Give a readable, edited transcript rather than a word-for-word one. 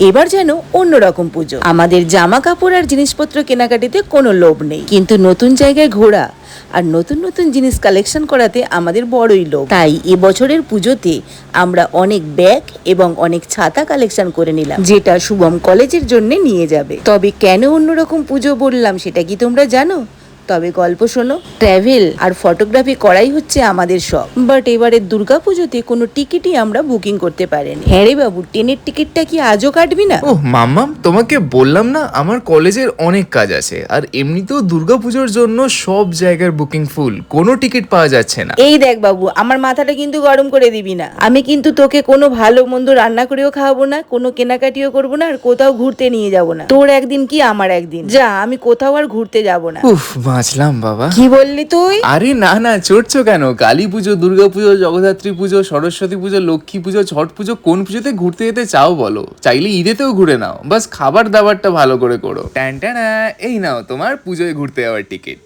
এবার যেন অন্যরকম পুজো। আমাদের জামা কাপড় আর জিনিসপত্র কেনাকাটিতে কোনো লোভ নেই, কিন্তু নতুন জায়গায় ঘোরা আর নতুন নতুন জিনিস কালেকশন করাতে আমাদের বড়ই লোভ। তাই এবছরের পুজোতে আমরা অনেক ব্যাগ এবং অনেক ছাতা কালেকশন করে নিলাম, যেটা শুভম কলেজের জন্য নিয়ে যাবে। তবে কেন অন্যরকম পুজো বললাম সেটা কি তোমরা জানো? তবে গল্প শোনো। ট্রাভেল আর ফটোগ্রাফি করাই হচ্ছে আমাদের শখ, বাট এবারের দুর্গাপুজোতে কোনো টিকিটই আমরা বুকিং করতে পারিনি। হ্যাঁ রে বাবু, ট্রেনের টিকিটটা কি আজও কাটবি না? ওহ মাম্মাম, তোমাকে বললাম না আমার কলেজের অনেক কাজ আছে, আর এমনিতেও দুর্গাপুজোর জন্য সব জায়গার বুকিং ফুল, কোনো টিকিট পাওয়া যাচ্ছে না। এই দেখ বাবু, আমার মাথাটা কিন্তু গরম করে দিবি না। আমি কিন্তু তোকে কোনো ভালো মন্দ রান্না করেও খাওয়াবো না, কোনো কেনাকাটিও করবো না, আর কোথাও ঘুরতে নিয়ে যাবো না। তোর একদিন কি আমার একদিন, যা, আমি কোথাও আর ঘুরতে যাবো না। উফ, বাঁচলাম বাবা। কি বললি তুই? আরে না না, চড়ছো কেন? কালী পুজো, দুর্গা পুজো, জগদ্ধাত্রী পুজো, সরস্বতী পুজো, লক্ষ্মী পুজো, ছট পুজো, কোন পুজোতে ঘুরতে যেতে চাও বলো? চাইলে ঈদেতেও ঘুরে নাও, বাস খাবার দাবারটা ভালো করে করো। ট্যান ট্যানা, এই নাও তোমার পুজোয় ঘুরতে যাওয়ার টিকিট।